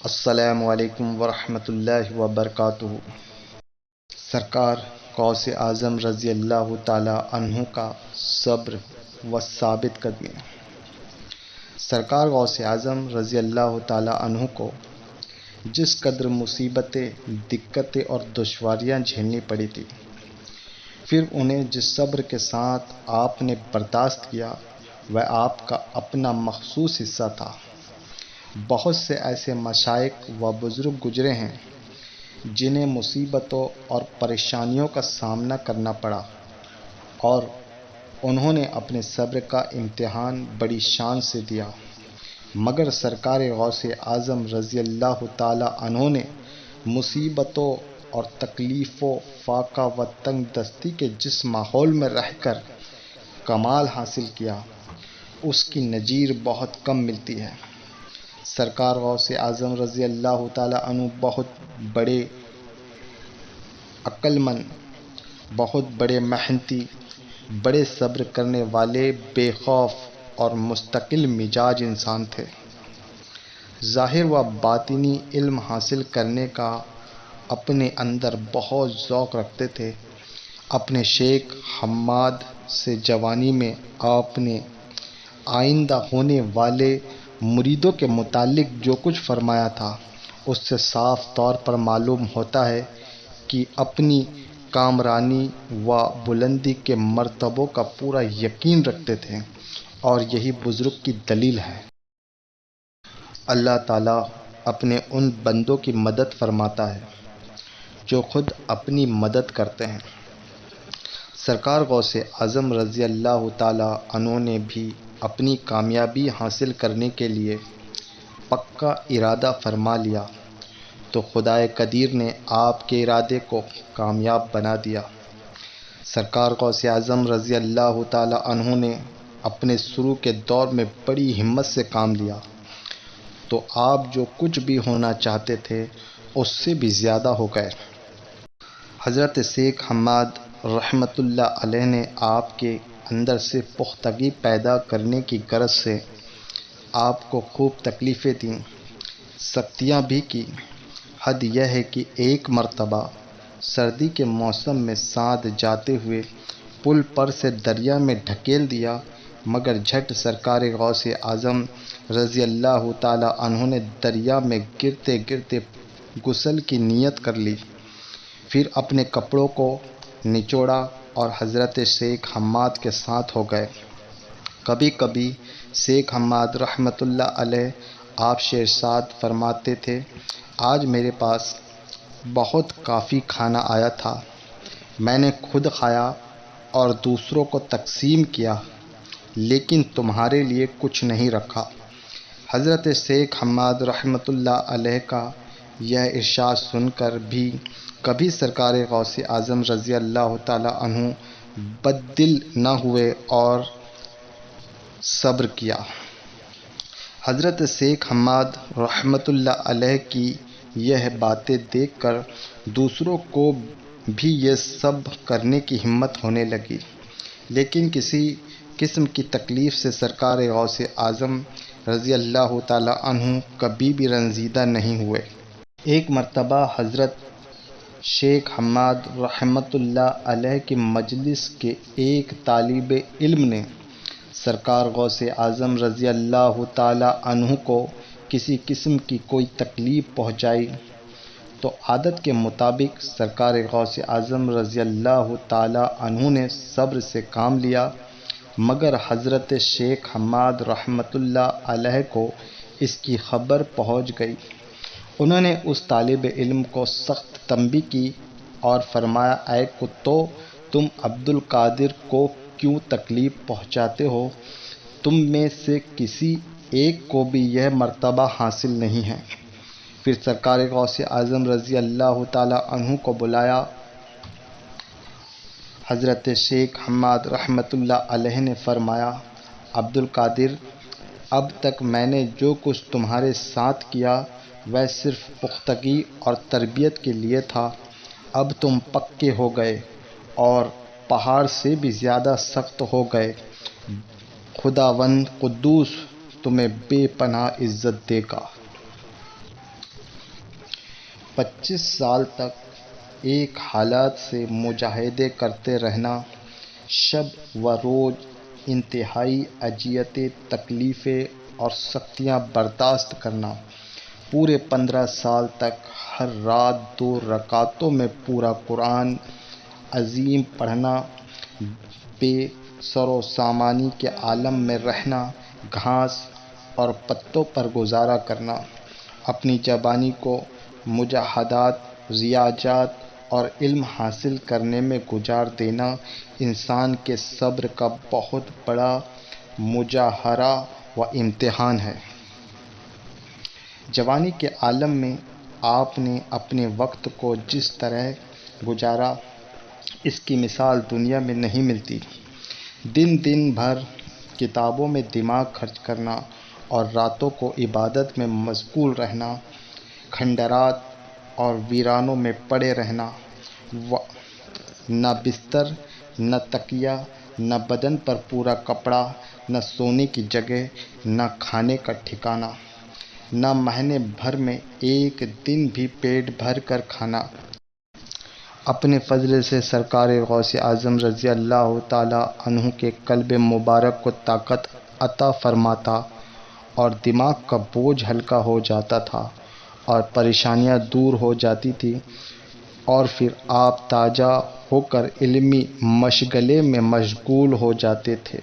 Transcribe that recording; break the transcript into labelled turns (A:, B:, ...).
A: السلام علیکم ورحمۃ اللہ وبرکاتہ۔ سرکار غوث اعظم رضی اللہ تعالی عنہ کا صبر و ثابت قدمی۔ سرکار غوث اعظم رضی اللہ تعالی عنہ کو جس قدر مصیبتیں، دقتیں اور دشواریاں جھیلنی پڑی تھی، پھر انہیں جس صبر کے ساتھ آپ نے برداشت کیا، وہ آپ کا اپنا مخصوص حصہ تھا۔ بہت سے ایسے مشائخ و بزرگ گزرے ہیں جنہیں مصیبتوں اور پریشانیوں کا سامنا کرنا پڑا اور انہوں نے اپنے صبر کا امتحان بڑی شان سے دیا، مگر سرکار غوث اعظم رضی اللہ تعالی عنہ نے مصیبتوں اور تکلیفوں، فاقہ و تنگ دستی کے جس ماحول میں رہ کر کمال حاصل کیا، اس کی نظیر بہت کم ملتی ہے۔ سرکار غوث اعظم رضی اللہ تعالی عنہ بہت بڑے عقل مند، بہت بڑے محنتی، بڑے صبر کرنے والے، بے خوف اور مستقل مزاج انسان تھے۔ ظاہر و باطنی علم حاصل کرنے کا اپنے اندر بہت ذوق رکھتے تھے۔ اپنے شیخ حماد سے جوانی میں آپ نے آئندہ ہونے والے مریدوں کے متعلق جو کچھ فرمایا تھا، اس سے صاف طور پر معلوم ہوتا ہے کہ اپنی کامرانی و بلندی کے مرتبوں کا پورا یقین رکھتے تھے، اور یہی بزرگ کی دلیل ہے۔ اللہ تعالیٰ اپنے ان بندوں کی مدد فرماتا ہے جو خود اپنی مدد کرتے ہیں۔ سرکار غوث اعظم رضی اللہ تعالی عنہ نے بھی اپنی کامیابی حاصل کرنے کے لیے پکا ارادہ فرما لیا تو خدائے قدیر نے آپ کے ارادے کو کامیاب بنا دیا۔ سرکار غوث اعظم رضی اللہ تعالی عنہ نے اپنے شروع کے دور میں بڑی ہمت سے کام لیا تو آپ جو کچھ بھی ہونا چاہتے تھے اس سے بھی زیادہ ہو گئے۔ حضرت شیخ حماد رحمۃ اللہ علیہ نے آپ کے اندر سے پختگی پیدا کرنے کی غرض سے آپ کو خوب تکلیفیں دیں، سختیاں بھی کی۔ حد یہ ہے کہ ایک مرتبہ سردی کے موسم میں ساتھ جاتے ہوئے پل پر سے دریا میں ڈھکیل دیا، مگر جھٹ سرکار غوث اعظم رضی اللہ تعالی عنہ نے دریا میں گرتے گرتے غسل کی نیت کر لی، پھر اپنے کپڑوں کو نچوڑا اور حضرت شیخ حماد کے ساتھ ہو گئے۔ کبھی کبھی شیخ حماد رحمۃ اللہ علیہ آپ سے ارشاد فرماتے تھے، آج میرے پاس بہت کافی کھانا آیا تھا، میں نے خود کھایا اور دوسروں کو تقسیم کیا، لیکن تمہارے لیے کچھ نہیں رکھا۔ حضرت شیخ حماد رحمۃ اللہ علیہ کا یہ ارشاد سن کر بھی کبھی سرکار غوث اعظم رضی اللہ تعالی عنہ بددل نہ ہوئے اور صبر کیا۔ حضرت شیخ حماد رحمۃ اللہ علیہ کی یہ باتیں دیکھ کر دوسروں کو بھی یہ سب کرنے کی ہمت ہونے لگی، لیکن کسی قسم کی تکلیف سے سرکار غوث اعظم رضی اللہ تعالی عنہ کبھی بھی رنجیدہ نہیں ہوئے۔ ایک مرتبہ حضرت شیخ حماد رحمۃ اللہ علیہ کی مجلس کے ایک طالب علم نے سرکار غوث اعظم رضی اللہ تعالی عنہ کو کسی قسم کی کوئی تکلیف پہنچائی تو عادت کے مطابق سرکار غوث اعظم رضی اللہ تعالی عنہ نے صبر سے کام لیا، مگر حضرت شیخ حماد رحمۃ اللہ علیہ کو اس کی خبر پہنچ گئی۔ انہوں نے اس طالب علم کو سخت تنبیہ کی اور فرمایا، اے کتو، تم عبد القادر کو کیوں تکلیف پہنچاتے ہو؟ تم میں سے کسی ایک کو بھی یہ مرتبہ حاصل نہیں ہے۔ پھر سرکار غوث اعظم رضی اللہ تعالی عنہ کو بلایا۔ حضرت شیخ حماد رحمۃ اللہ علیہ نے فرمایا، عبد القادر، اب تک میں نے جو کچھ تمہارے ساتھ کیا وہ صرف پختگی اور تربیت کے لیے تھا، اب تم پکے ہو گئے اور پہاڑ سے بھی زیادہ سخت ہو گئے، خداوند قدوس تمہیں بے پناہ عزت دے گا۔ 25 سال تک ایک حالات سے مجاہدے کرتے رہنا، شب و روز انتہائی اذیتیں، تکلیفیں اور سختیاں برداشت کرنا، پورے 15 سال تک ہر رات 2 رکعتوں میں پورا قرآن عظیم پڑھنا، بے سر و سامانی کے عالم میں رہنا، گھاس اور پتوں پر گزارا کرنا، اپنی زبانی کو مجاہدات، ریاضات اور علم حاصل کرنے میں گزار دینا انسان کے صبر کا بہت بڑا مظاہرہ و امتحان ہے۔ جوانی کے عالم میں آپ نے اپنے وقت کو جس طرح گزارا، اس کی مثال دنیا میں نہیں ملتی۔ دن بھر کتابوں میں دماغ خرچ کرنا اور راتوں کو عبادت میں مشغول رہنا، کھنڈرات اور ویرانوں میں پڑے رہنا، نہ بستر، نہ تکیہ، نہ بدن پر پورا کپڑا، نہ سونے کی جگہ، نہ کھانے کا ٹھکانہ، نہ مہینے بھر میں ایک دن بھی پیٹ بھر کر کھانا۔ اپنے فضل سے سرکار غوث اعظم رضی اللہ تعالی عنہ کے قلب مبارک کو طاقت عطا فرماتا اور دماغ کا بوجھ ہلکا ہو جاتا تھا اور پریشانیاں دور ہو جاتی تھیں، اور پھر آپ تازہ ہو کر علمی مشغلے میں مشغول ہو جاتے تھے۔